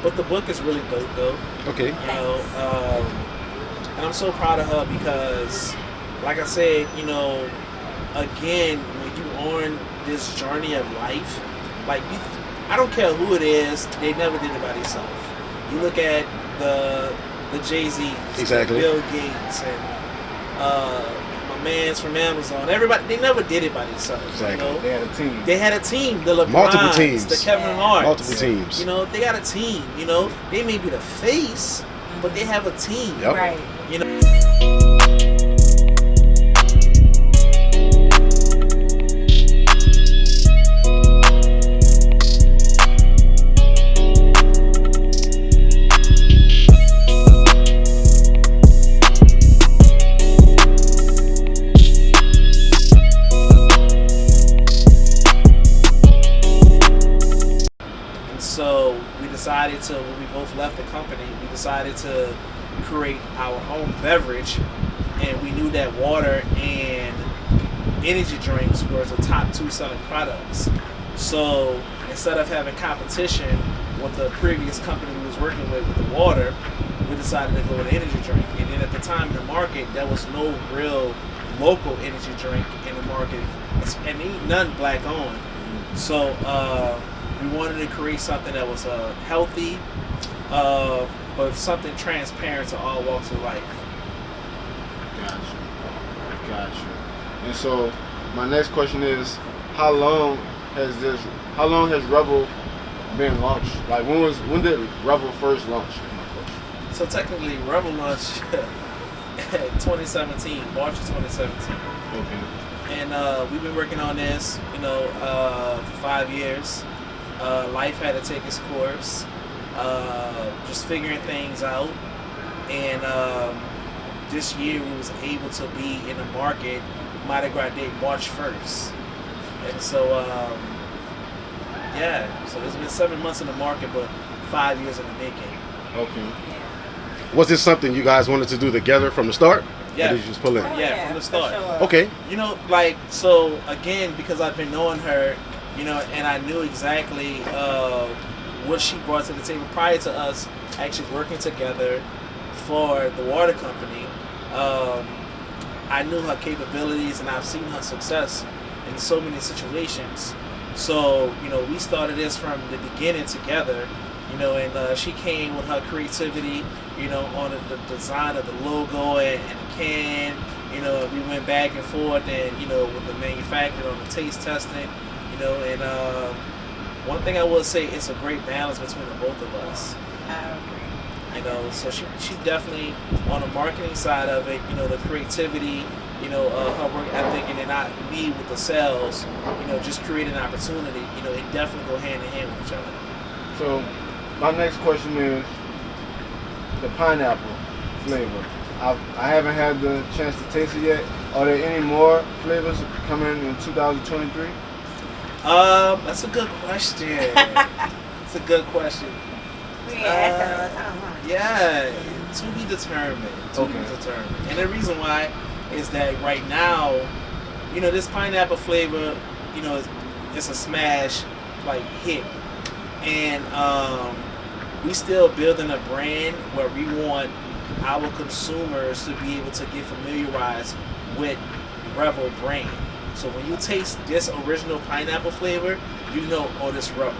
But the book is really dope, though. Okay. You know, and I'm so proud of her because, like I said, you know, again, when you on this journey of life, like I don't care who it is, they never did it by themselves. You look at the Jay-Z's, exactly, Bill Gates, and my man's from Amazon. Everybody, they never did it by themselves. Exactly. You know? They had a team. They had a team. The LeBrons, multiple teams, the Kevin Harts, multiple teams. You know, they got a team. You know, they may be the face, but they have a team. Yep. Right. You know. So we decided to, when we both left the company, we decided to create our own beverage, and we knew that water and energy drinks were the top 2 selling products. So instead of having competition with the previous company we was working with the water, we decided to go with an energy drink. And then at the time in the market, there was no real local energy drink in the market, and ain't none black owned. So we wanted to create something that was healthy, but something transparent to all walks of life. Gotcha. And so my next question is, how long has Revel been launched? Like when did Revel first launch? So technically, Revel launched 2017, March of 2017. Okay. And we've been working on this, you know, for 5 years. Life had to take its course, just figuring things out. And this year we was able to be in the market, Mardi Gras Day, March 1st. And so, yeah, so it's been 7 months in the market, but 5 years in the making. Okay. Was this something you guys wanted to do together from the start? Yeah. Or did you just pull in? Yeah, from the start. Sure. Okay. You know, like, so again, because I've been knowing her, you know, and I knew exactly what she brought to the table prior to us actually working together for the water company. I knew her capabilities, and I've seen her success in so many situations. So, you know, we started this from the beginning together, you know, and she came with her creativity, you know, on the design of the logo and the can, you know, we went back and forth, and, you know, with the manufacturer on the taste testing, you know, and one thing I will say, it's a great balance between the both of us. I agree. You know, so she definitely, on the marketing side of it, you know, the creativity, you know, her work ethic, and then me with the sales, you know, just creating an opportunity, you know, it definitely go hand in hand with each other. So my next question is the pineapple flavor. I haven't had the chance to taste it yet. Are there any more flavors coming in 2023? That's a good question. It's a good question. We get asked that all the time, huh? Yeah, to be determined. To be determined. And the reason why is that right now, you know, this pineapple flavor, you know, it's a smash, like, hit. And we still building a brand where we want our consumers to be able to get familiarized with Revel brand. So when you taste this original pineapple flavor, you know, oh, this Revel.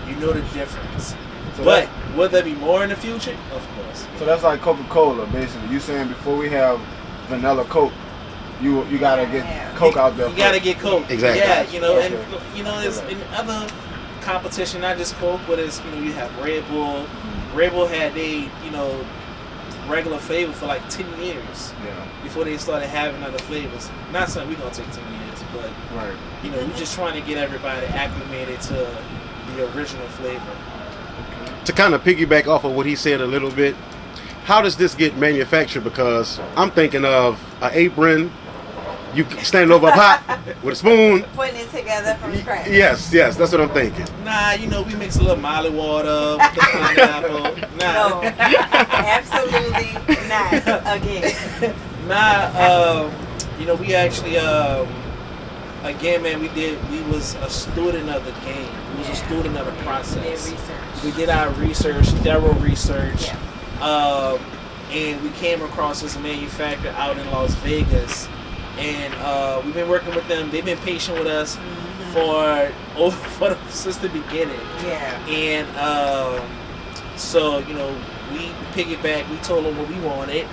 You know the difference. So but will there be more in the future? Of course. So that's like Coca-Cola, basically. You saying before we have vanilla Coke, you gotta get Coke out there. You gotta get Coke. Exactly. Yeah, you know, Okay. and you know, there's in other competition, not just Coke, but it's, you know, you have Red Bull. Red Bull had they, you know, regular flavor for like 10 years. Yeah. Before they started having other flavors. Not saying we're gonna take 10 years, but Right. you know, we're just trying to get everybody acclimated to the original flavor. To kind of piggyback off of what he said a little bit, how does this get manufactured? Because I'm thinking of an apron, you standing over a pot with a spoon. Putting it together from scratch. Yes, that's what I'm thinking. Nah, you know, we mix a little Molly water with the pineapple. Nah. No, absolutely not. Again. Nah, you know, we actually again, man, we was a student of the game. We was a student of the We did process. research. We did our research, thorough research. Yeah. And we came across this manufacturer out in Las Vegas. And we've been working with them. They've been patient with us since the beginning. Yeah. And so, you know, we piggyback. We told them what we wanted.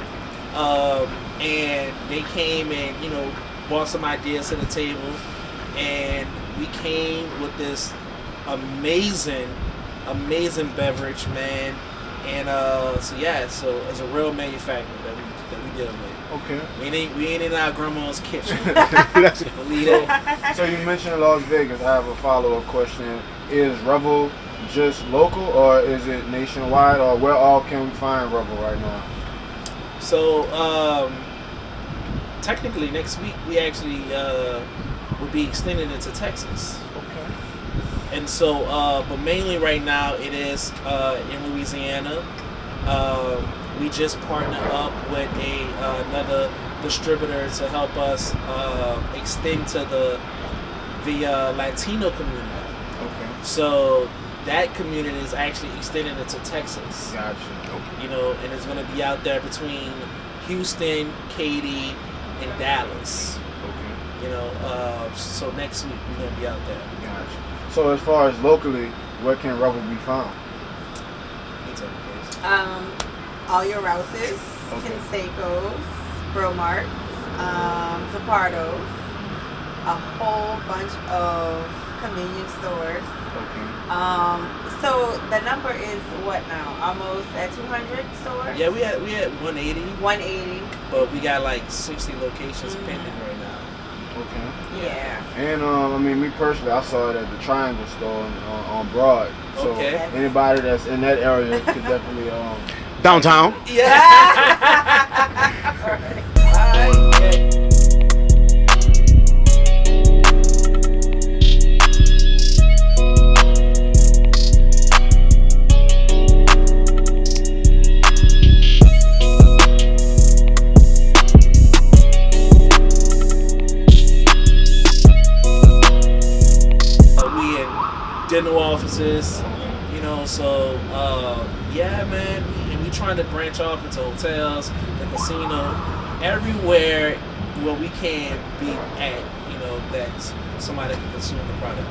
And they came and, you know, brought some ideas to the table. And we came with this amazing beverage, man. And so it's a real manufacturer that we deal with. Okay. We ain't in our grandma's kitchen. That's- Believe that. So you mentioned Las Vegas. I have a follow-up question. Is Revel just local, or is it nationwide, or where all can we find Revel right now? So technically next week we actually will be extending into Texas. Okay. And so but mainly right now it is in Louisiana. We just partnered up with another distributor to help us extend to the Latino community. Okay. So that community is actually extending into Texas. Gotcha. You know, and it's going to be out there between Houston, Katy, and Dallas. Okay. You know, so next week we're going to be out there. Gotcha. So as far as locally, where can Revel be found? You tell me, please. All your Rouses, Okay. Canseco's, Bromarts, Zapardos, a whole bunch of convenience stores. Okay. So the number is what now? Almost at 200 stores? Yeah, we had 180, 180. but we got like 60 locations pending right now. Okay. Yeah. And I mean, me personally, I saw it at the Triangle store on Broad. So Okay. anybody that's in that area could definitely Downtown. Yeah. We in dental offices, you know, so yeah, man, and we trying to branch off into hotels, the casino, everywhere where we can be at, you know, that somebody can consume the product.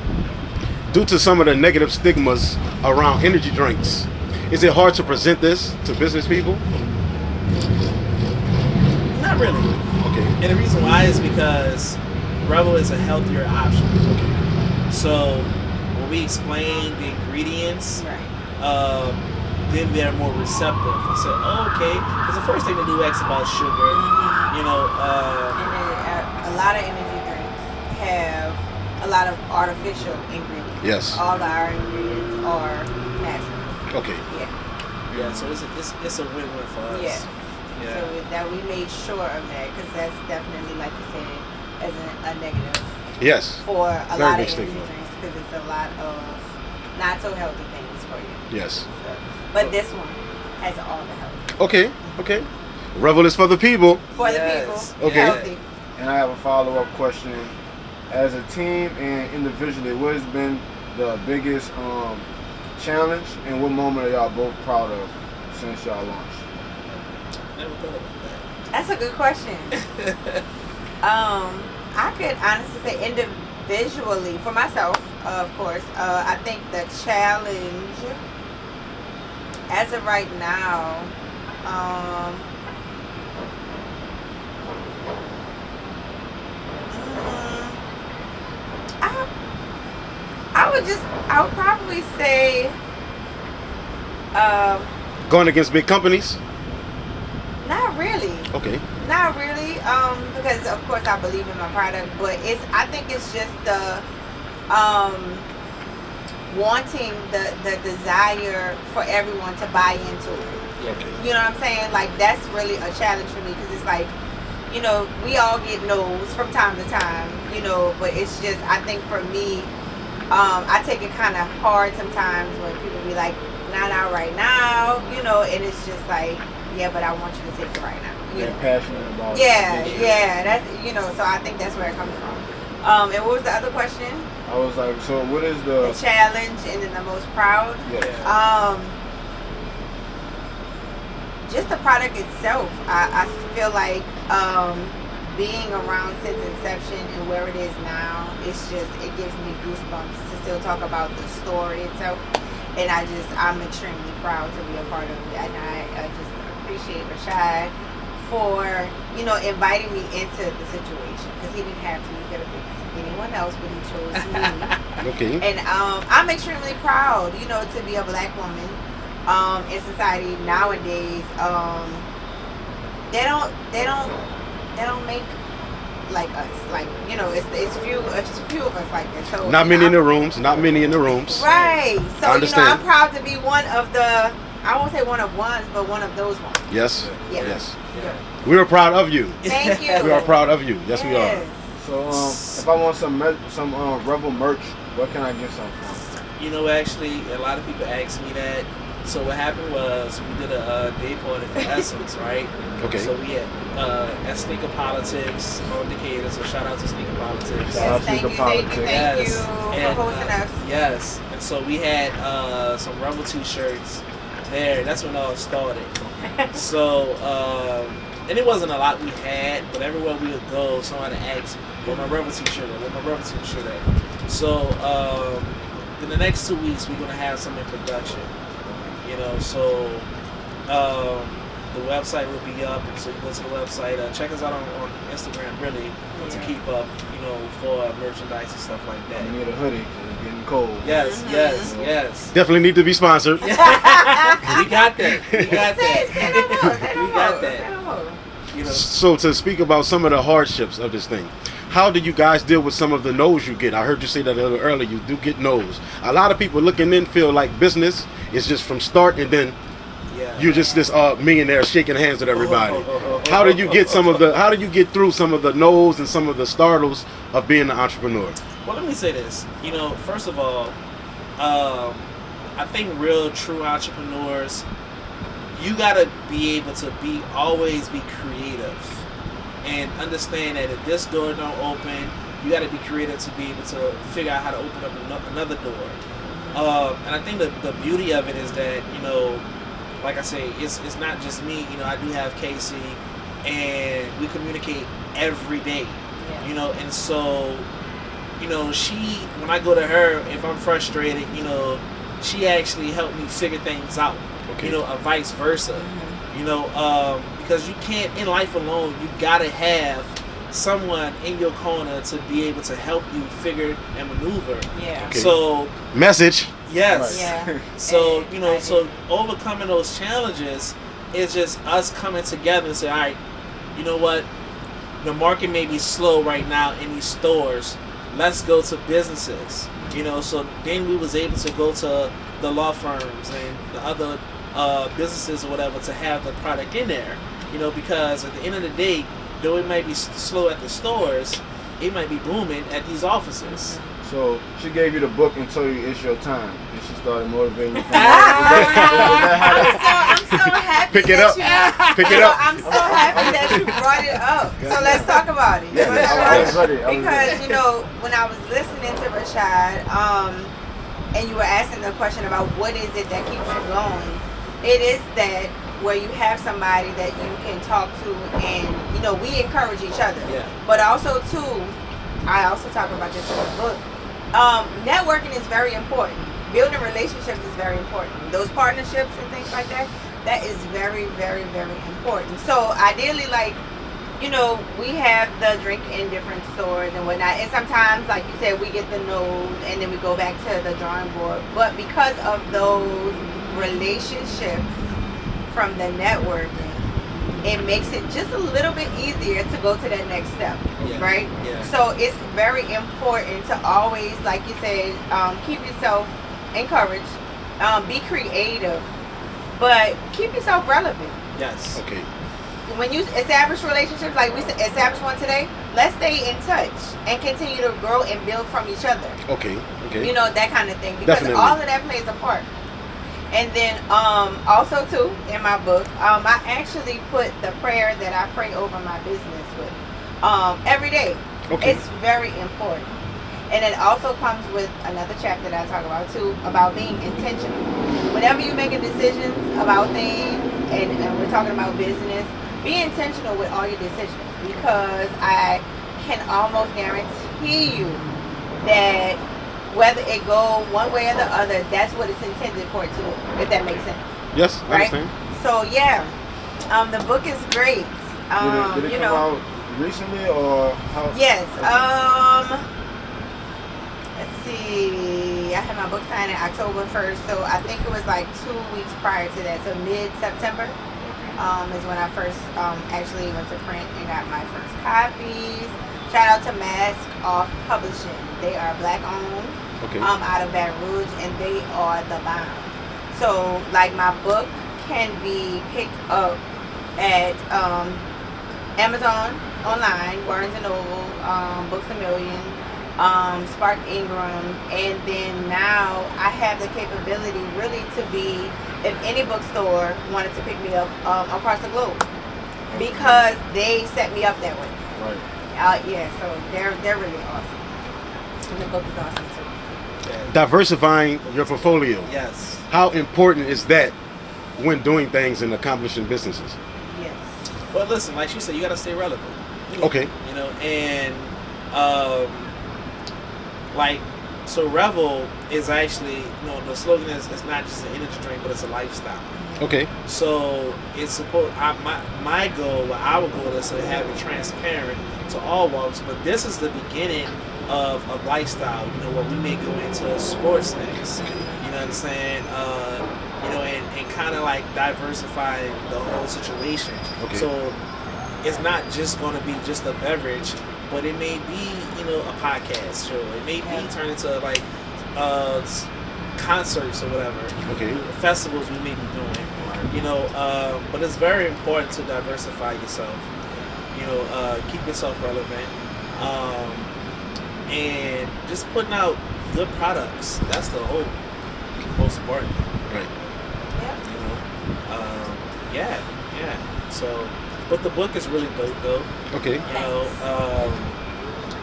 Due to some of the negative stigmas around energy drinks, is it hard to present this to business people? Not really. Okay. And the reason why is because Revel is a healthier option. Okay. So when we explain the ingredients, Right. then they're more receptive and say, oh, okay. Because the first thing they do is ask about sugar, you know. And then a lot of energy drinks have a lot of artificial ingredients. Yes. All our ingredients are natural. Okay. Yeah. Yeah, so it's a win-win for us. Yeah. Yeah. So with that, we made sure of that because that's definitely, like you said, as a negative Yes. for a Very lot big of energy stigma. drinks because it's a lot of not so healthy things for you. Yes. So, but this one has all the health Okay. Okay. Revel is for the people. for Yes. the people. Okay. Healthy. And I have a follow-up question. As a team and individually, what has been the biggest challenge, and what moment are y'all both proud of since y'all launched? Never thought about That's a good question. that. I could honestly say individually for myself, of course. I think the challenge as of right now, I would probably say, Going against big companies. not really. Okay. Not really, because of course I believe in my product, but I think it's just the wanting the desire for everyone to buy into it. Okay. You know what I'm saying? Like that's really a challenge for me because it's like, you know, we all get no's from time to time, you know, but it's just I think for me, I take it kind of hard sometimes when people be like, not right now, you know, and it's just like, yeah, but I want you to take it right now. You They're know? passionate about Yeah, it. yeah, that's, you know, so I think that's where it comes from. And what was the other question? I was like, so what is The challenge and then the most proud. Yeah. Just the product itself. I feel like being around since inception and where it is now, it gives me goosebumps to still talk about the story itself. And I'm extremely proud to be a part of it. And I just appreciate Rashad for, inviting me into the situation. Because he didn't have to. He could have picked anyone else, but he chose me. Okay. And I'm extremely proud, to be a black woman in society nowadays. They don't make like us. Like, it's few of us like this. So Not many in the rooms. Not many in the rooms. Right. So I understand. I'm proud to be one of the. I won't say one of ones, but one of those ones. Yes. Yeah. Yes. Yeah. We are proud of you. Thank you. We are proud of you. Yes, we are. So if I want some Revel merch, what can I get some from? Actually, a lot of people ask me that. So what happened was we did a day party for Essence, right? Okay. So we had at Sneaker Politics on Decatur. So shout out to Sneaker Politics. Shout out Yes, thank to you, the thank you, politics. thank you Yes. for hosting us. Yes. And so we had some Revel t-shirts there. That's when it all started. So and it wasn't a lot we had, but everywhere we would go, somebody asked, "Where my Revel t-shirt at? Where my Revel t-shirt at?" So in the next 2 weeks, we're gonna have some in production. So the website will be up, so you go to the website. Check us out on Instagram, really, to keep up, for merchandise and stuff like I that. need a hoodie 'cause it's getting cold. Yes, yes, yes. Definitely need to be sponsored. We got that. We got that. We got that. So to speak about some of the hardships of this thing, how do you guys deal with some of the no's you get? I heard you say that a little earlier. You do get no's. A lot of people looking in feel like business is just from start and then you're just this millionaire shaking hands with everybody. How do you get How do you get through some of the no's and some of the startles of being an entrepreneur? Well, let me say this. First of all, I think real true entrepreneurs, you gotta be able to always be creative and understand that if this door don't open, you gotta be creative to be able to figure out how to open up another door. And I think the beauty of it is that, like I say, it's not just me. I do have Casey, and we communicate every day. And so, she, when I go to her, if I'm frustrated, she actually helped me figure things out. Okay. Or vice versa. Because you can't, in life alone, you gotta have someone in your corner to be able to help you figure and maneuver. Yeah. Okay. So Message. yes. Yeah. So so overcoming those challenges is just us coming together and say, all right, you know what? The market may be slow right now in these stores. Let's go to businesses. So then we was able to go to the law firms and the other businesses or whatever to have the product in there. Because at the end of the day, though it might be slow at the stores, it might be booming at these offices. So she gave you the book and told you it's your time, and she started motivating you. I'm so happy. Pick it up. Pick it up. I'm so happy that you brought it up. So let's talk about it. I was ready. Because when I was listening to Rashad, and you were asking the question about what is it that keeps you going, it is that where you have somebody that you can talk to, and we encourage each other. Yeah. But also too, I also talk about this in the book. Networking is very important. Building relationships is very important. Those partnerships and things like that is very, very, very important. So ideally, we have the drink in different stores and whatnot. And sometimes, like you said, we get the no's and then we go back to the drawing board. But because of those relationships from the networking, it makes it just a little bit easier to go to that next step, right? Yeah. So it's very important to always, like you said, keep yourself encouraged, be creative, but keep yourself relevant. Yes. Okay. When you establish relationships, like we established one today, let's stay in touch and continue to grow and build from each other. Okay. That kind of thing, because Definitely. all of that plays a part. And then also too, in my book, I actually put the prayer that I pray over my business with every day. Okay. It's very important. And it also comes with another chapter that I talk about too, about being intentional. Whenever you make a decision about things, and we're talking about business, be intentional with all your decisions, because I can almost guarantee you that whether it go one way or the other, that's what it's intended for it to do, if that makes sense. Yes, I Right? understand. So yeah, the book is great. Did it come out recently or how? Yes. Let's see. I had my book signed in October 1st, so I think it was like 2 weeks prior to that. So mid-September is when I first actually went to print and got my first copies. Shout out to Mask Off Publishing. They are black owned. Okay. Out of Baton Rouge, and they are the bomb. So like my book can be picked up at Amazon online, Barnes and Noble, Books A Million, Spark Ingram, and then now I have the capability really to be, if any bookstore wanted to pick me up across the globe, because they set me up that way. Right. Yeah, so they're really awesome, and the book is awesome too. Diversifying your portfolio. Yes. How important is that when doing things and accomplishing businesses? Yes. Well, listen, like you said, you got to stay relevant. Okay. You know, and like, so Revel is actually, you know, the slogan is it's not just an energy drink, but it's a lifestyle. Okay. So it's supposed. My goal, well, our goal is to have it transparent to all walks. But this is the beginning of a lifestyle. You know, where we may go into sports next. You know what I'm saying? You know, and kind of like diversifying the whole situation. Okay. So it's not just going to be just a beverage, but it may be, you know, a podcast show. It may be turned into like concerts or whatever. Okay. Festivals we may be doing. You know, but it's very important to diversify yourself. You know, keep yourself relevant, and just putting out good products. That's the whole most important. Right. You know, yeah. So, but the book is really dope, though. Okay. You know,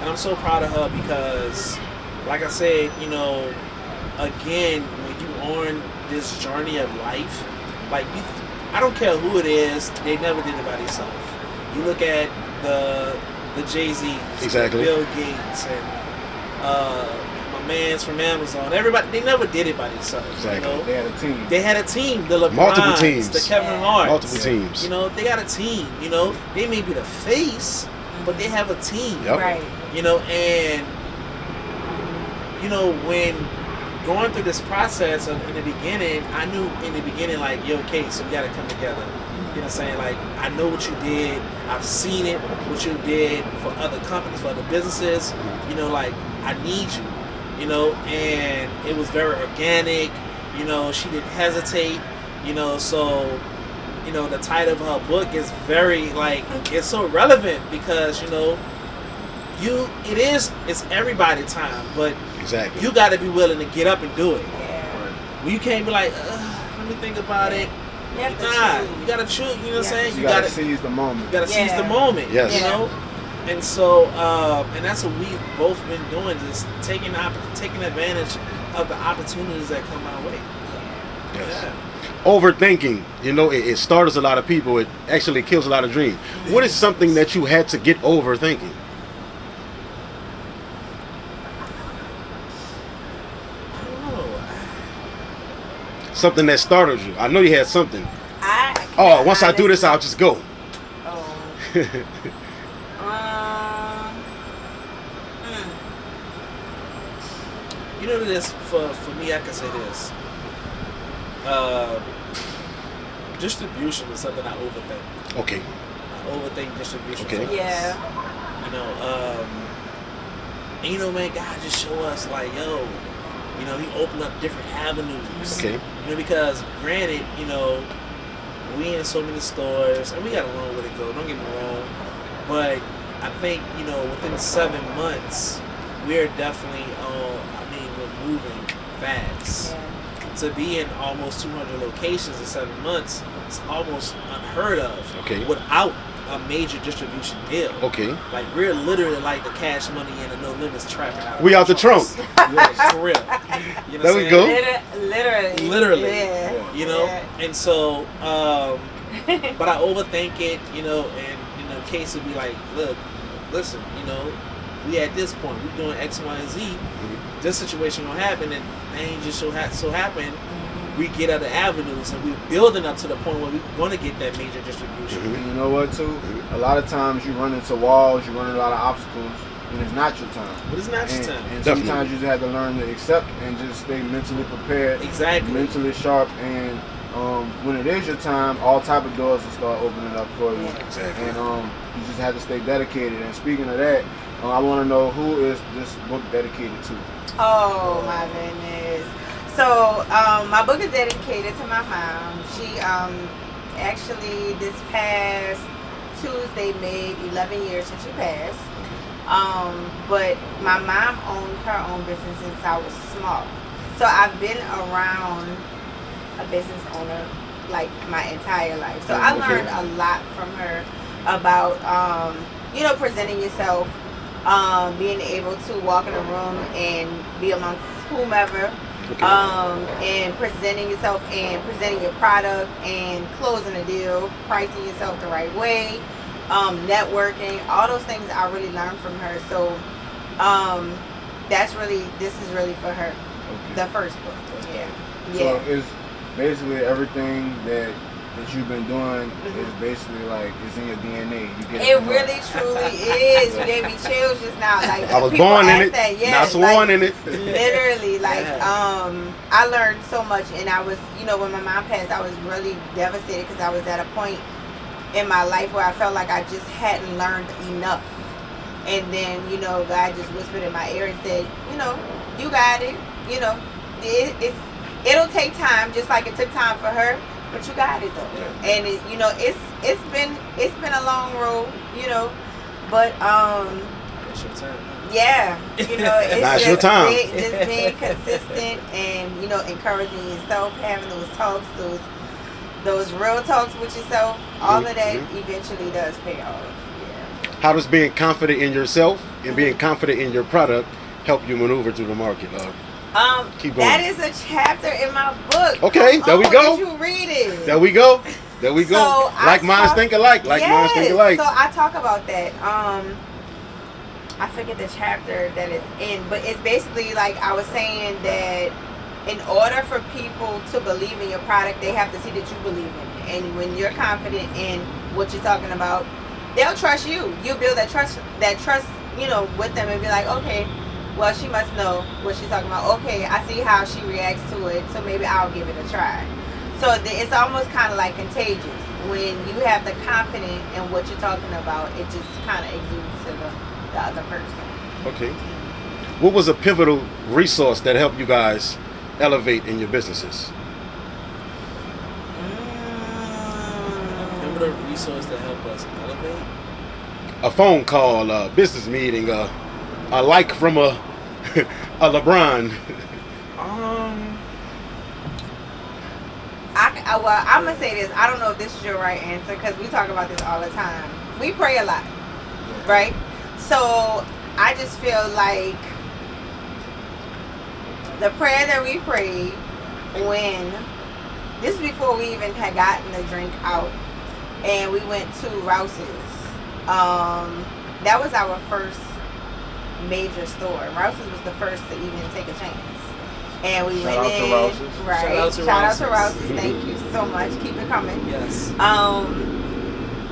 and I'm so proud of her because, like I said, you know, again, when you on this journey of life, like I don't care who it is, they never did it by themselves. You look at the Jay-Z, Exactly. Bill Gates, and my man's from Amazon. Everybody, they never did it by themselves. Exactly. You know? They had a team. They had a team. The LeBrons, Multiple teams. the Kevin Harts. Multiple teams. You know, they got a team. You know, they may be the face, but they have a team. Yep. Right. You know, and you know, when going through this process in the beginning, I knew in the beginning, like, yo, okay, so we got to come together. You know what I'm saying? Like, I know what you did. I've seen it, what you did for other companies, for other businesses. You know, like, I need you. You know, and it was very organic. You know, she didn't hesitate. You know, so, you know, the title of her book is very, like, it's so relevant because, you know, it's everybody's time, but Exactly. you got to be willing to get up and do it. Yeah. You can't be like, let me think about it. You have to Nah, choose. you gotta choose. You know what I'm saying? You gotta seize the moment. You gotta seize the Yeah. moment. Yes. You know. And so, and that's what we've both been doing, just taking advantage of the opportunities that come our way. Yes. Yeah. Overthinking, you know, it startles a lot of people. It actually kills a lot of dreams. What is something that you had to get over thinking? I don't know. Something that startled you. I know you had something. I Oh, once I do this, honestly- I'll just go. Oh. You know this for me. I can say this. Distribution is something I overthink. Okay. I overthink distribution. Okay. for us. Yeah. You know, and you know, man, God just show us like, yo, you know, He opened up different avenues. Okay. You know, because granted, you know, we in so many stores, and we got a long way to go. Don't get me wrong, but I think, you know, within 7 months, we're definitely we're moving fast. Yeah. to be in almost 200 locations in 7 months is almost unheard of. Okay. Without a major distribution deal. Okay. Like we're literally like the Cash Money and the No Limits trapping out. We out the trunk. Yeah, for real. You know There we go. Literally. Yeah. Yeah. You know, Yeah. and so, but I overthink it. You know, and in the case of be like, look, listen, you know, we at this point, we doing X, Y, and Z. This situation gonna happen, and it ain't just so happen. We get other avenues, and we're building up to the point where we're gonna get that major distribution. And you know what, too? A lot of times you run into walls, you run into a lot of obstacles, and it's not your time. But it's not your time. And Definitely. sometimes you just have to learn to accept and just stay mentally prepared, Exactly. mentally sharp, and when it is your time, all type of doors will start opening up for you. Exactly. And you just have to stay dedicated. And speaking of that, I want to know, who is this book dedicated to? Oh my goodness. So my book is dedicated to my mom. She actually this past Tuesday made 11 years since she passed. But my mom owned her own business since I was small. So I've been around a business owner like my entire life. So I learned a lot from her about you know, presenting yourself, being able to walk in a room and be amongst whomever. And presenting yourself and presenting your product and closing a deal, pricing yourself the right way, networking, all those things I really learned from her. So this is really for her. Okay. The first book. Yeah. So it's basically everything that you've been doing is basically like it's in your DNA. You get It really truly is. You gave me chills just now. Like I was people born in ask it, that, yes, not sworn like, in it. Literally, like Yeah. I learned so much, and I was, you know, when my mom passed, I was really devastated because I was at a point in my life where I felt like I just hadn't learned enough. And then, you know, God just whispered in my ear and said, you know, you got it. You know, it'll take time, just like it took time for her. But you got it though, and you know it's been a long road, you know, but It's your time. yeah, you know, it's Now it's just your time. just being consistent and, you know, encouraging yourself, having those talks, those real talks with yourself. All of that eventually does pay off. Yeah. How does being confident in yourself and being confident in your product help you maneuver through the market, love? Keep going. That is a chapter in my book. Okay, there we go. Did you read it? There we go. There we go. So like minds think alike. Like minds think alike. So I talk about that. I forget the chapter that it's in, but it's basically like I was saying that in order for people to believe in your product, they have to see that you believe in it. And when you're confident in what you're talking about, they'll trust you. You build that trust, you know, with them and be like, okay, well, she must know what she's talking about. Okay, I see how she reacts to it, so maybe I'll give it a try. So it's almost kind of like contagious. When you have the confidence in what you're talking about, it just kind of exudes to the other person. Okay. What was a pivotal resource that helped you guys elevate in your businesses? Remember the resource that helped us elevate? A phone call, a business meeting, a like from a LeBron. Well, I'm gonna say this. I don't know if this is your right answer because we talk about this all the time. We pray a lot, right? So I just feel like the prayer that we prayed when this is before we even had gotten the drink out, and we went to Rouse's. That was our first major store. Rouse's was the first to even take a chance. And we went in. To Rouse's. Right. Shout out to Rouse's. Thank you so much. Keep it coming. Yes.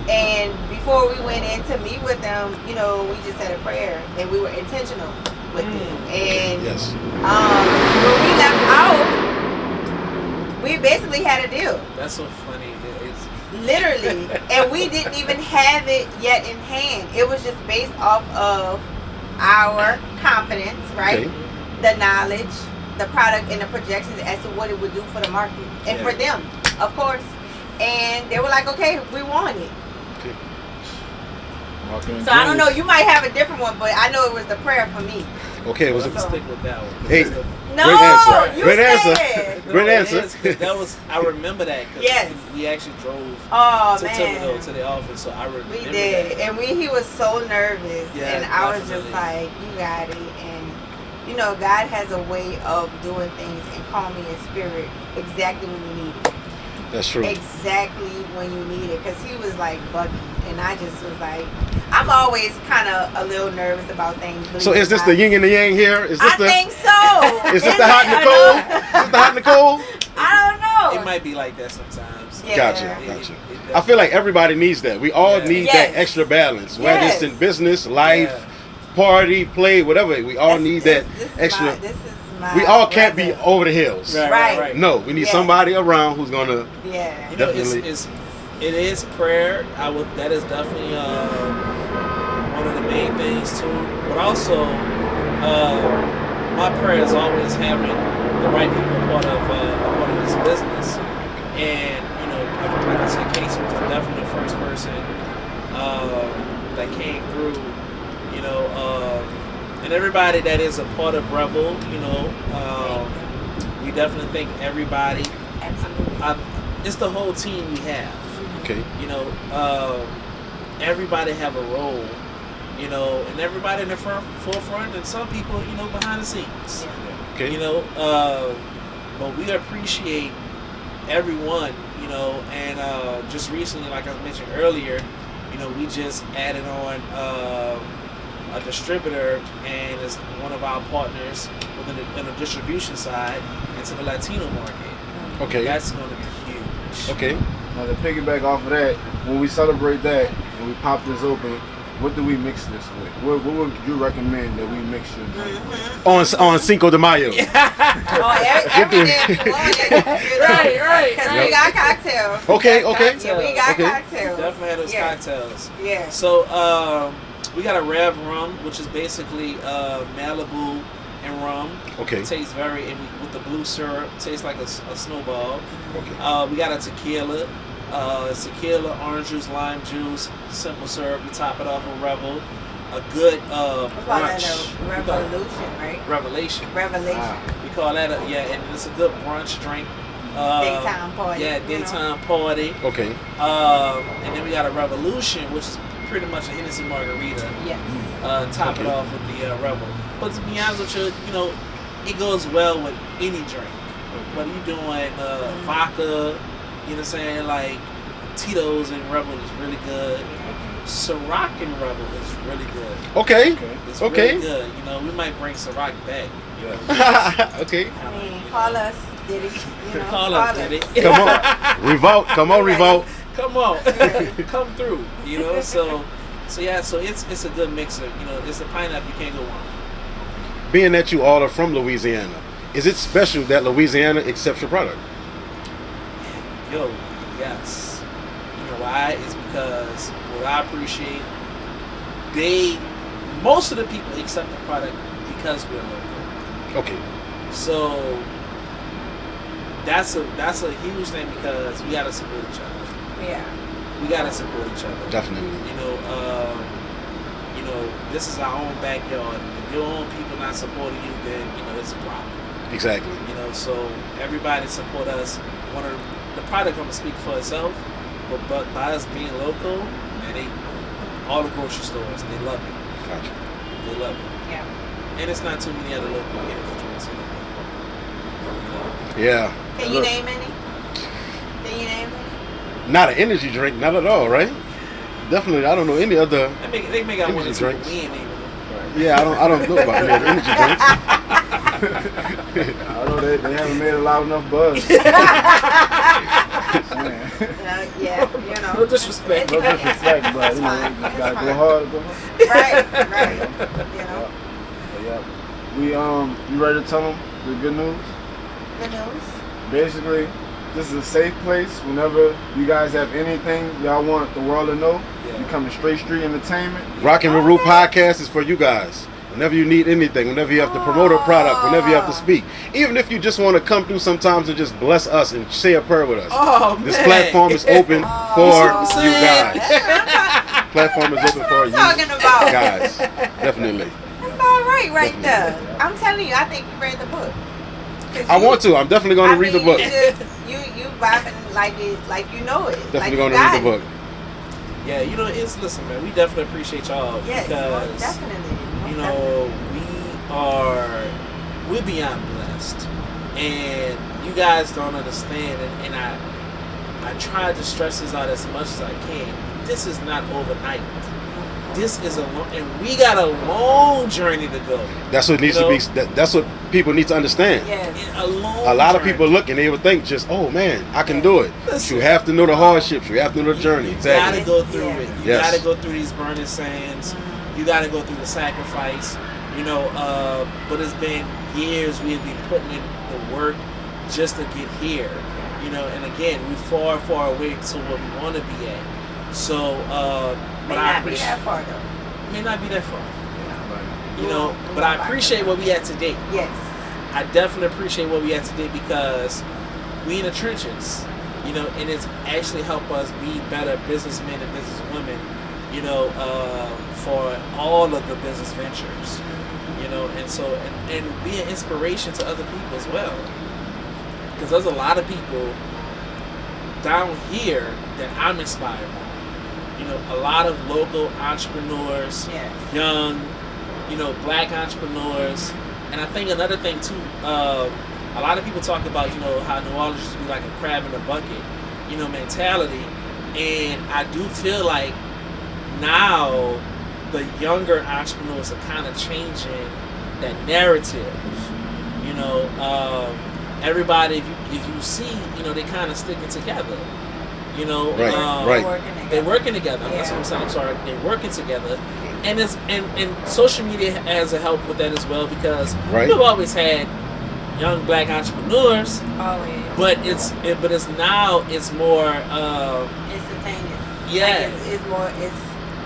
And before we went in to meet with them, you know, we just said a prayer and we were intentional with it. And Yes. when we left out, we basically had a deal. That's so funny. It's Literally. And we didn't even have it yet in hand. It was just based off of our confidence, right? Okay. The knowledge, the product, and the projections as to what it would do for the market. And for them, of course. And they were like, okay, we want it. Okay. So I don't know, you might have a different one, but I know it was the prayer for me. Okay. It was Let's stick with that one. Hey. No, Great answer. you Great said. answer. Great answer. It is, 'cause that was, I remember that. 'Cause Yes. we actually drove Oh to man. Thibodeau to the office, so I remember We did, that. and he was so nervous, Yeah, and I was just definitely. like, "You got it." And you know, God has a way of doing things and calming your spirit exactly when you need it. That's true. Exactly when you need it, because he was like buggy, and I just was like, I'm always kind of a little nervous about things. So is this the yin and the yang here? Is this I think so. Is this the hot and the cold? Is this the hot and the cold? I don't know. It might be like that sometimes. Yeah. Gotcha. It I feel like everybody needs that. We all Yeah. need Yes. that extra balance, whether it's in Yes. business, life, party, play, whatever. We all need that extra. This is my We all can't be brother. over the hills. Right. No, we need Yeah. somebody around who's gonna. Yeah. You know, Definitely. it is prayer. That is definitely one of the main things too. But also, my prayer is always having the right people a part of this business. And you know, like I said, Casey was definitely the first person that came through. You know, and everybody that is a part of Revel. You know, we definitely thank everybody. Absolutely. It's the whole team we have. Okay. You know, everybody have a role, you know, and everybody in the forefront, and some people, you know, behind the scenes. Okay. You know, but we appreciate everyone, you know, and just recently, like I mentioned earlier, you know, we just added on a distributor, and it's one of our partners within the distribution side into the Latino market. Okay. That's going to be huge. Okay. Now to piggyback off of that, when we celebrate that and we pop this open, what do we mix this with? What would you recommend that we mix your drink with? On Cinco de Mayo. Oh, every day. Right. Because we got cocktails. Okay. Yeah, we got Okay. cocktails. Definitely had those Yeah. cocktails. Yeah. So we got a Rev rum, which is basically Malibu and rum. Okay. It tastes with the blue syrup, tastes like a snowball. Okay. We got a tequila. Tequila, orange juice, lime juice, simple syrup. We top it off with Revel. A good We call that brunch. a revolution, right? Revelation. Revelation. Ah, We call that and it's a good brunch drink. Daytime party. Yeah, you know. daytime party. Okay. And then we got a Revolution, which is pretty much a Hennessy margarita. Yes. Top it Okay. off with the Rebel. But to be honest with you, you know, it goes well with any drink. Whether you're doing vodka, you know what I'm saying, like Tito's and Revel is really good. Ciroc and Revel is really good. Okay. okay. It's Okay. really good. You know, we might bring Ciroc back. Okay. I mean, call us, did it? You know, Call up, did it? Come on. Revolt. Come on, Revolt. Come on, come through. You know, so yeah, so it's a good mixer. You know, it's a pineapple, you can't go wrong. Being that you all are from Louisiana, is it special that Louisiana accepts your product? Yo, yes. You know why? It's because what I appreciate, most of the people accept the product because we're local. Okay. So that's a huge thing because we gotta support each other. Yeah. We gotta support each other. Definitely. You know, this is our own backyard. If your own people not supporting you, then you know it's a problem. Exactly. You know, so everybody support us. The product gonna speak for itself, but by us being local, man, all the grocery stores, they love it. Gotcha. They love it. Yeah. And it's not too many other local energy drinks anyway. You know? Yeah. Can you Look, name any? Can you name any? Not an energy drink, not at all, right? Definitely, I don't know any other. They make out one or Energy two, but drinks. we ain't naming them. Yeah, I don't know about any other energy drinks. I know they haven't made a loud enough buzz. Man. Yeah, you know. No disrespect. No disrespect, but you know, fine. you just It's gotta fine. go hard, go hard. Right. You know. But yeah. You ready to tell them the good news? The news. Basically, this is a safe place. Whenever you guys have anything y'all want the world to know, Yeah. you come to Straight Street Entertainment. Rockin' with RUU podcast is for you guys. Whenever you need anything, whenever you have to promote a product, whenever you have to speak, even if you just want to come through sometimes and just bless us and say a prayer with us. Oh, This man. platform is open for you guys. That's Platform is open for what I'm you talking about. guys. Definitely. all right Definitely. there. I'm telling you, I think you read the book. 'cause I want to. I'm definitely going to read the book. it's just, you vibing like you know it. Definitely like going you to got read the it. book. Yeah, you know, listen, man. We definitely appreciate y'all Yes, most because definitely. Most you know we're beyond blessed, and you guys don't understand. And I try to stress this out as much as I can. This is not overnight. This is and we got a long journey to go. That's what needs to be. That's what people need to understand. Yes. A lot of people look and they would think just, oh man, I can do it. Listen, You have to know the hardships. You have to know the journey. You Exactly. gotta go through Yeah. it. You Yes. gotta go through these burning sands. You gotta go through the sacrifice. You know, but it's been years we've been putting in the work just to get here. You know, and again, we're far, far away to what we want to be at. So, May but I not be appreciate. that far though. May not be that far. Right. You know, but I appreciate where we at today. Yes. I definitely appreciate where we at today because we in the trenches, you know, and it's actually helped us be better businessmen and businesswomen, you know, for all of the business ventures, you know, and so and be an inspiration to other people as well, because there's a lot of people down here that I'm inspired by. You know, a lot of local entrepreneurs, Yes. young, you know, black entrepreneurs. And I think another thing too, a lot of people talk about, you know, how New Orleans used to be like a crab in a bucket, you know, mentality. And I do feel like now the younger entrepreneurs are kind of changing that narrative. You know, everybody, if you see, you know, they kind of sticking together. You know, Right. they're working together. That's what I'm saying. I'm sorry. They're working together, and it's and social media has a help with that as well because Right. we've always had young black entrepreneurs, Always. but it's now it's more Instantaneous. yeah. Like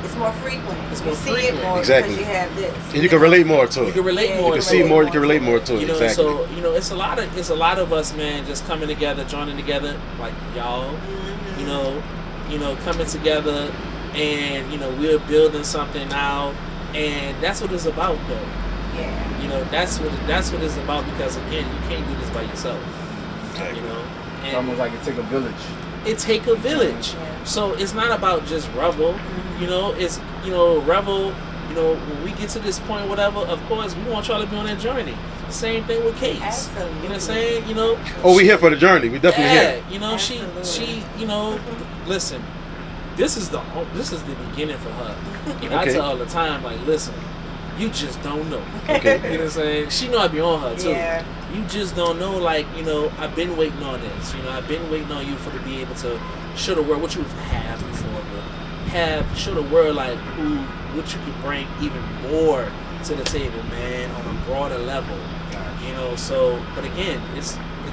it's more frequent. It's you more see frequent. it more Exactly. because you have this. And you can relate more to You it. can relate Yeah, more. You can to see it. more. You can relate more to it. You know, Exactly. so you know, it's a lot of us, man, just coming together, joining together, like y'all. Mhm. You know, coming together, and you know, we're building something now, and that's what it's about, though. Yeah. You know, that's what it's about because again, you can't do this by yourself. You know, It's and almost like it take a village. it take a village. Yeah. So it's not about just Revel. You know, it's Revel. You know, when we get to this point, whatever, of course, we want y'all to be on that journey. Same thing with Case. Absolutely. You know what I'm saying? You know. Oh, we here for the journey. We definitely Yeah, here. you know, she, Absolutely. you know, listen, this is the beginning for her. You know, I Okay. tell her all the time, like, listen, you just don't know. Okay. You know what I'm saying? She know I be on her too. Yeah. You just don't know, like, you know, I've been waiting on this. You know, I've been waiting on you for to be able to show the world what you have before, but show the world like what you could bring even more to the table, man, on a broader level. You know, so but again, it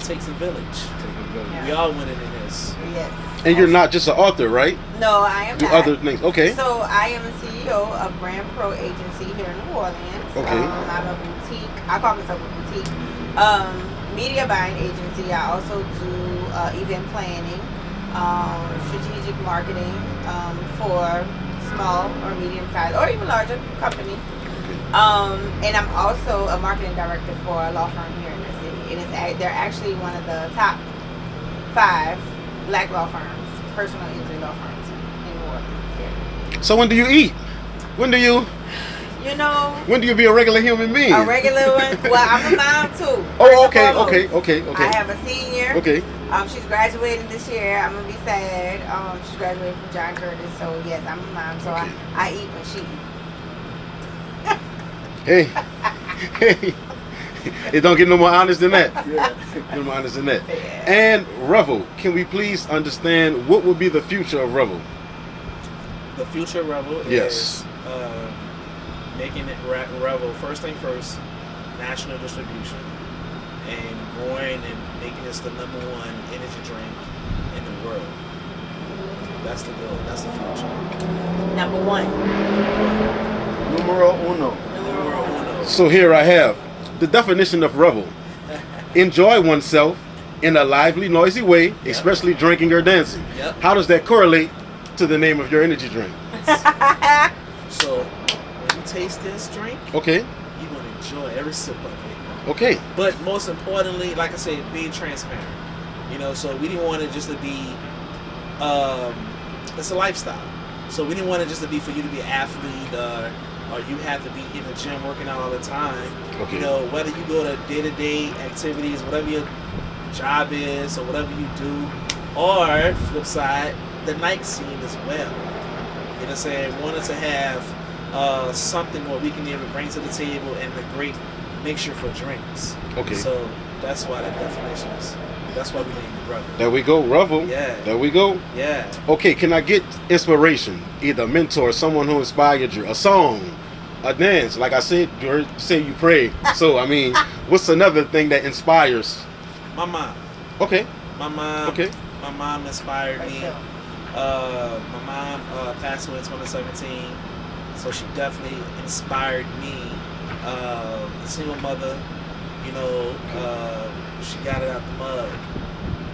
takes a village. Take a village. Yeah. We all winning in this. Yes. And you're not just an author, right? No, I am Do not. other things. Okay. So I am the CEO of Brand Pro Agency here in New Orleans. Okay. I'm a boutique. I call myself a boutique. Media buying agency. I also do event planning, strategic marketing for small or medium sized or even larger companies. And I'm also a marketing director for a law firm here in the city. And they're actually one of the top 5 black law firms, personal injury law firms in New Orleans here. So when do you eat? When do you be a regular human being? A regular one. Well, I'm a mom too. Oh, first and okay. foremost. I have a senior. Okay. She's graduating this year. I'm gonna be sad. She's graduating from John Curtis. So yes, I'm a mom. So Okay. I eat when she eats. Hey. It don't get no more honest than that. Yeah. No more honest than that. Yeah. And Revel, can we please understand what will be the future of Revel? The future Revel Yes. is making it Revel first thing first, national distribution, and growing and making this the #1 energy drink in the world. That's the goal. That's the future. Number 1. Numero uno. Numero uno. So here I have the definition of Revel. Enjoy oneself in a lively, noisy way, especially drinking or dancing. Yep. How does that correlate to the name of your energy drink? So when you taste this drink, Okay. you're gonna enjoy every sip of it. Okay. But most importantly, like I said, being transparent. You know, so we didn't want it just to be, it's a lifestyle. So we didn't want it just to be for you to be an athlete or you have to be in the gym working out all the time. Okay. You know, whether you go to day-to-day activities, whatever your job is or whatever you do, or flip side, the night scene as well. You know what I'm saying? Wanted to have something where we can even bring to the table and a great mixture for drinks. Okay. So that's why the definition is. That's why we named it Revel. There we go, Revel. Yeah. There we go. Yeah. Okay, can I get inspiration? Either a mentor, someone who inspired you, a song, a dance. Like I said, you heard say you pray. So I mean, what's another thing that inspires? My mom. Okay. My mom. Okay. My mom inspired me. My mom passed away in 2017, so she definitely inspired me. A single mother, you know, she got it out the mud.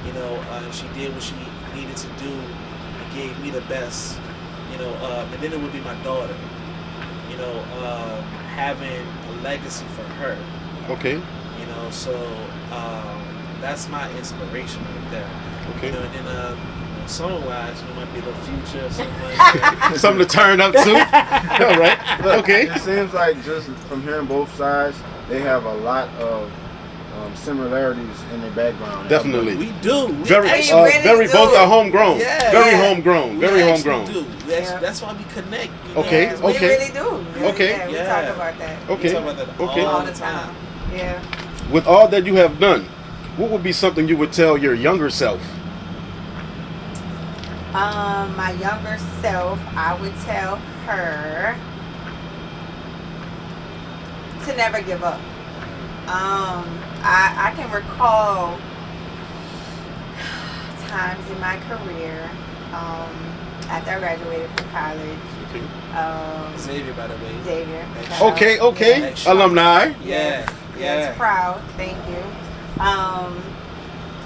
You know, she did what she needed to do and gave me the best. You know, and then it would be my daughter. You know, having a legacy for her. Okay. You know, so that's my inspiration right there. Okay. You know, and then song-wise, you know, might be a little Future or something like that. Something to turn up to. All right. Look, Okay. It seems like just from hearing both sides, they have a lot of similarities in their background. Definitely. We do. We Very, actually, really very do. both are homegrown. Yeah. Very Yeah. homegrown. we Very actually homegrown. do. That's why we connect. You know? Okay. Yeah, we Okay. really do. Really, Okay. Yeah, we Yeah. talk about that We Okay. talk about that Okay. all all the the time. time. Yeah. With all that you have done, what would be something you would tell your younger self? My younger self, I would tell her to never give up. I can recall times in my career after I graduated from college. Okay. Xavier, by the way. Xavier. Okay. Okay. Yes. Alumni. Yeah. Yes, proud. Thank you.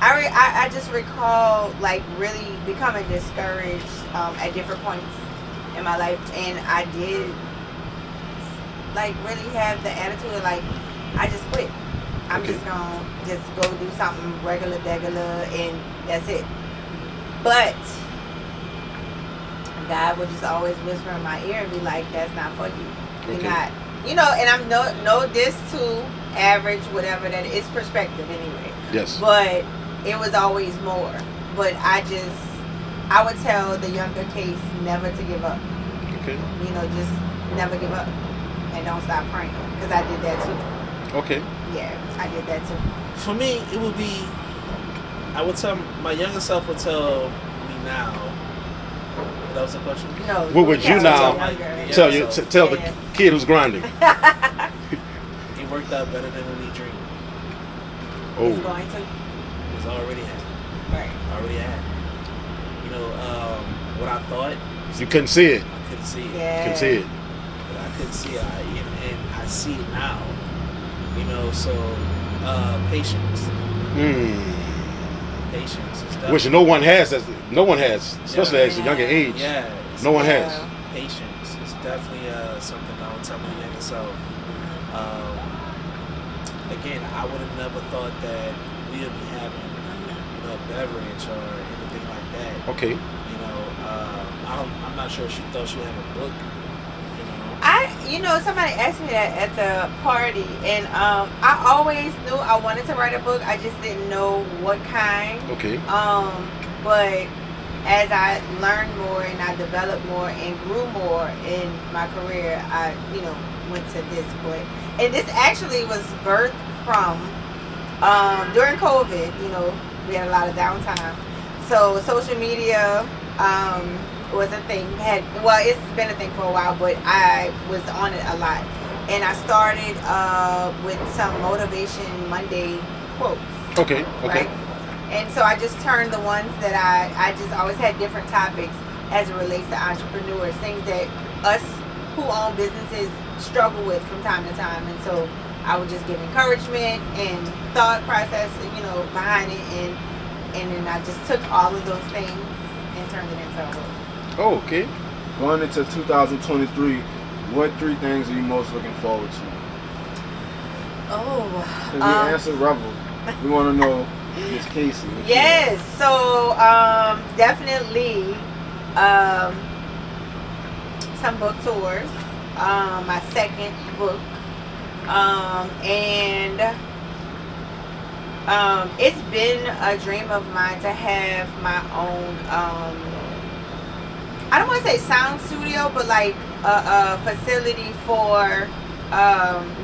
I just recall like really becoming discouraged at different points in my life, and I did like really have the attitude of like I just quit. I'm Okay. just gonna just go do something regular, and that's it. But God would just always whisper in my ear and be like, "That's not for you. You're Okay. not." You know, and I'm no diss to average, whatever that is, perspective anyway. Yes. But it was always more. But I would tell the younger case never to give up. Okay. You know, just never give up and don't stop praying. Because I did that too. Okay. Yeah, I did that too. For me, it would be. I would tell my younger self would tell me now. That was the question. No. What would you tell now the younger. Tell you. Tell the Yeah. kid who's grinding. It worked out better than we dreamed. It's Oh. going to. It's already happened. Right. Already happened. You know, what I thought, You couldn't see it. I couldn't see it. Yeah. Couldn't see it. But I couldn't see it, and I see it now. You know, so patience. Patience. Is Which no one has. No one has, especially at a younger age. Yeah. No one has. Yeah. Patience is definitely something I would tell my younger self. Again, I would have never thought that we would be having, you know, a beverage or anything like that. Okay. You know, I'm not sure she thought she would have a book. Somebody asked me that at the party, and I always knew I wanted to write a book. I just didn't know what kind. Okay. But as I learned more and I developed more and grew more in my career, I, went to this point. And this actually was birthed from during COVID. We had a lot of downtime, so social media was a thing. It's been a thing for a while, but I was on it a lot, and I started with some Motivation Monday quotes. Okay. Okay. Right? And so I just turned the ones that I just always had different topics as it relates to entrepreneurs, things that us who own businesses struggle with from time to time. And so I would just give encouragement and thought process, behind it, and then I just took all of those things and turned it into a book. Oh, okay. Going into 2023, what 3 things are you most looking forward to? Because we Oh. answered Revel. We want to know Miss Casey. what she Yes. So definitely some book tours. My second book. And it's been a dream of mine to have my own. I don't want to say sound studio, but like a facility for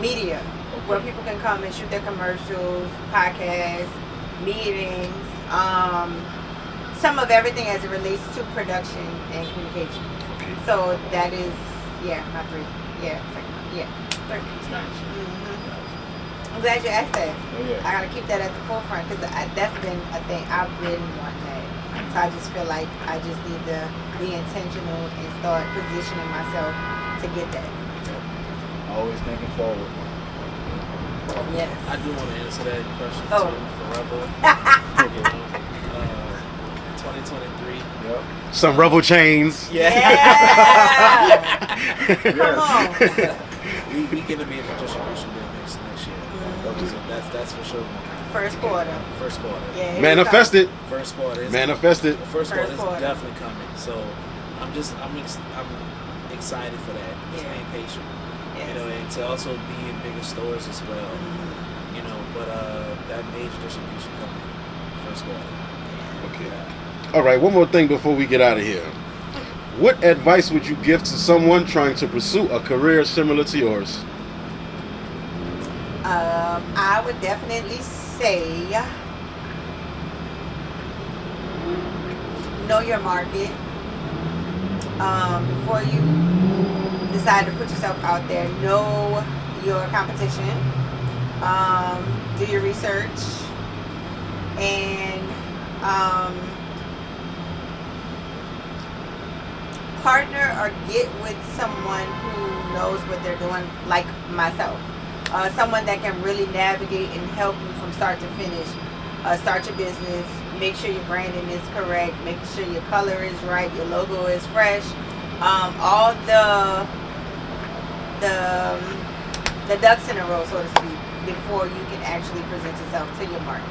media where people can come and shoot their commercials, podcasts, meetings, some of everything as it relates to production and communication. Okay. So that is, my three. Three. I'm glad you asked that. Oh, yeah. I gotta keep that at the forefront because that's been a thing I've been wanting that. So I just feel like I just need to be intentional and start positioning myself to get that. Always thinking forward. Yes. I do want to answer that question Oh. too for Revel. 2023. Yep. Some Revel chains. Yeah. Come on. we gonna be in the distribution deal next year. So that's for sure. First quarter. First quarter. Yeah. here we Manifest it. First quarter. Is, Manifest it. The first quarter is quarter. definitely coming. So I'm excited for that. Just Yeah. being patient. come. Yes. You know, and to also be in bigger stores as well. Mhm. You know, but that major distribution coming first quarter. Okay. All right, one more thing before we get out of here. What advice would you give to someone trying to pursue a career similar to yours? I would definitely say know your market. Before you decide to put yourself out there, know your competition. Do your research and partner or get with someone who knows what they're doing, like myself. Someone that can really navigate and help you from start to finish. Start your business, make sure your branding is correct, make sure your color is right, your logo is fresh. All the ducks in a row, so to speak, before you can actually present yourself to your market.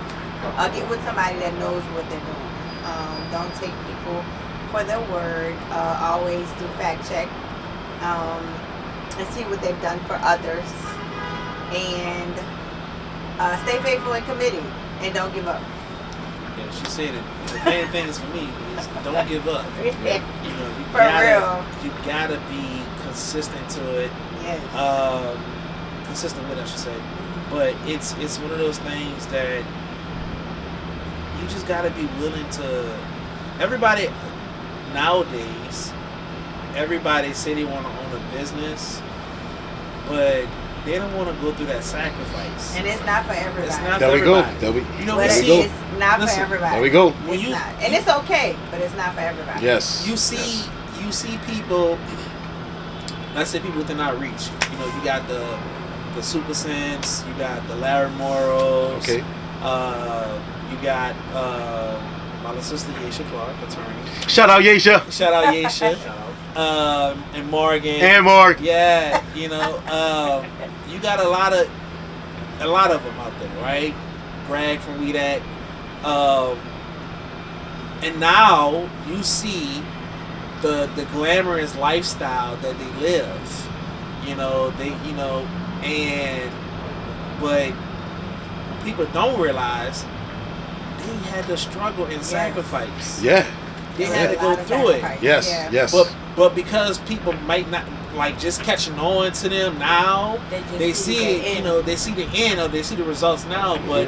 Get with somebody that knows what they're doing. Don't take people for their word. Always do fact check and see what they've done for others. And stay faithful and committed, and don't give up. Yeah, she said it. The main thing is for me is don't give up. You know, For real. You gotta be consistent to it. Yes. Consistent with it, I should say. But it's one of those things that you just gotta be willing to. Everybody nowadays, everybody say they want to own a business, but they don't want to go through that sacrifice. And it's not for everybody. It's not There for we go. everybody. There we, You know, But we there we see go. it's not Listen, for everybody. There we go. when It's you not. And it's okay, but it's not for everybody. Yes. you see people. Let's say people within our reach. You know, you got the Super Sense, you got the Larry Morrows. Okay. You got my little sister Yesha Clark, attorney. Shout out Yesha Shout out Yesha. And Morgan. and Mark. Yeah, you know, you got a lot of them out there, right? Greg from We That. And now you see the glamorous lifestyle that they live. But people don't realize they had to struggle and sacrifice. Yeah. They It's had a to go lot of through it. sacrifice. Yes. Yeah. Yes. But because people might not like just catching on to them now, they see the it, end. they see the end or they see the results now. But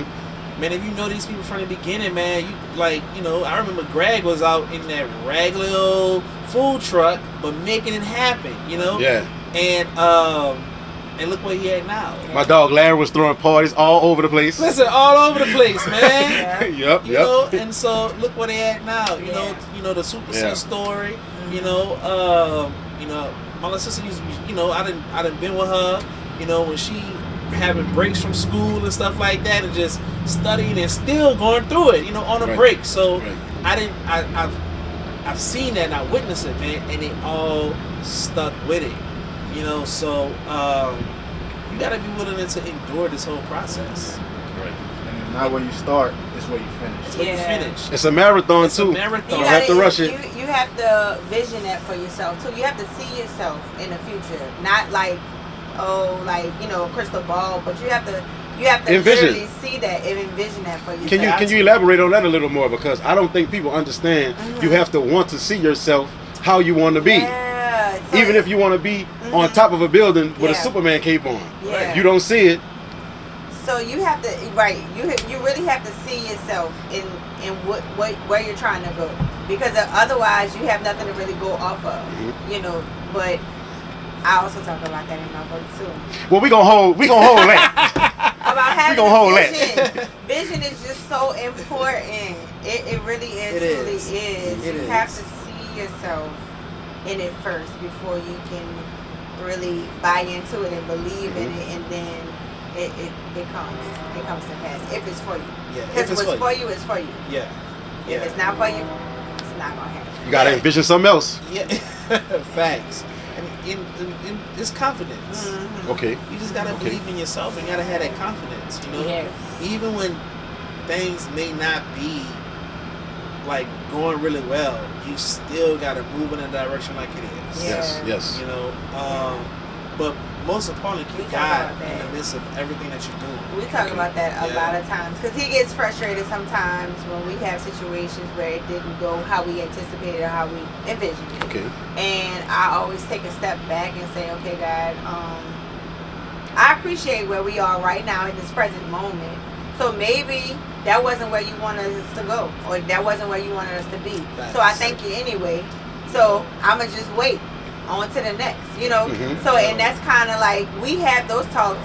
man, if you know these people from the beginning, man, I remember Greg was out in that raggedy old food truck, but making it happen, Yeah. And look what he had now. My dog Larry was throwing parties all over the place. Listen, all over the place, man. Yeah. Yep. And so look what they had now. You Yeah. know the Super Yeah. Sense story. My little sister used to be, I done been with her, when she having breaks from school and stuff like that, and just studying and still going through it, on a Right. break. So Right. I've seen that and I witnessed it, man, and they all stuck with it. So you gotta be willing to endure this whole process. Right. And not where you start, it's where you finish. It's when you finish. It's a marathon It's too. a marathon. You don't have to rush it. You have to vision that for yourself too. You have to see yourself in the future, not like, a crystal ball, but you have to Envision. literally see that and envision that for yourself. Can you elaborate on that a little more, because I don't think people understand. You have to want to see yourself how you want to be. Yeah. So Even if you want to be on top of a building with a Yeah. Superman cape on, Yeah. if you don't see it, So you have to you really have to see yourself in where you're trying to go, because otherwise you have nothing to really go off of, But I also talk about that in my book too. well, we gonna hold that. About having gonna hold vision. that. Vision is just so important. It really is. It truly is. is. It You is. have to see yourself in it first before you can really buy into it and believe in it, and then it comes to pass if it's for you. Yeah, Because if it's for you, it's for you. Yeah. If it's not for you, it's not gonna happen. You gotta envision something else. Yeah. Facts. And it's confidence. Okay. You just gotta believe in yourself and gotta have that confidence, Yes. Even when things may not be like going really well, you still gotta move in a direction like it is. Yes. Yes. But most importantly, We keep talk God about that. in the midst of everything that you're doing. We talk about that a Yeah. lot of times, because he gets frustrated sometimes when we have situations where it didn't go how we anticipated or how we envisioned it. Okay. And I always take a step back and say, okay, God, I appreciate where we are right now in this present moment. So maybe that wasn't where you wanted us to go, or that wasn't where you wanted us to be. So I thank you anyway. So I'ma just wait on to the next, So, and that's kind of like, we have those talks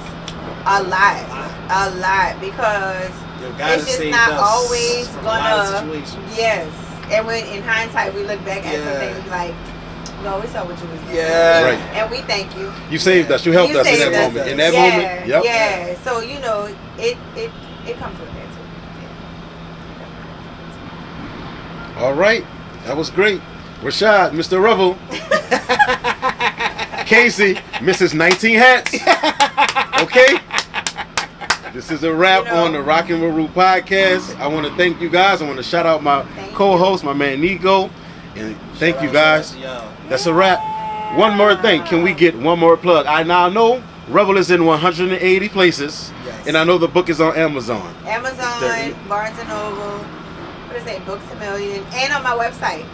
a lot, because Yo, God it's has just saved not us always from a lot of gonna. situations. Yes, and when in hindsight we look back at Yeah. something and be like, no, we saw what you was doing. Yeah. Right. And we thank you. You saved us. You helped us in saved that us. moment. In that Yeah, moment. Yep. Yeah. So it comes with that too. All right. That was great. Rashad, Mr. Revel. Casey, Mrs. 19 Hats. Okay? This is a wrap on the Rock and RUU podcast. I want to thank you guys. I want to shout out my co-host, my man Nico. And thank you guys. That's a wrap. One more thing. Can we get one more plug? I now know Revel is in 180 places. Yes. And I know the book is on Amazon. Amazon, Barnes & Noble, Books A Million, and on my website,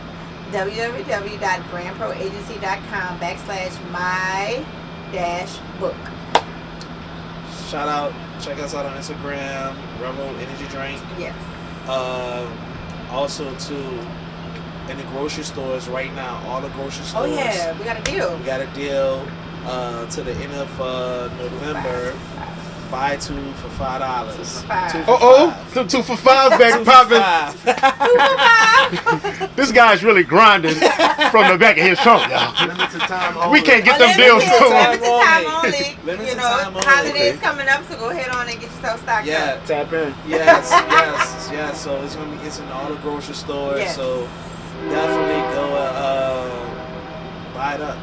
www.grandproagency.com/my-book. Shout out, check us out on Instagram, Revel Energy Drink. Yes. Also too, in the grocery stores right now, all the grocery Oh stores. yeah, we got a deal. We got a deal to the end of November. Buy two for $5. $2 for $5. Two for $5. Two for five back Two for popping. $5. This guy's really grinding from the back of his trunk, y'all. Limited time We only. can't get them deals Limited too. time. Limited time only. Limited time only. Holidays Okay. coming up, so go ahead on and get yourself stocked Yeah. up. Tap in. Yes. So it's in all the grocery stores. Yes. So definitely go buy it up.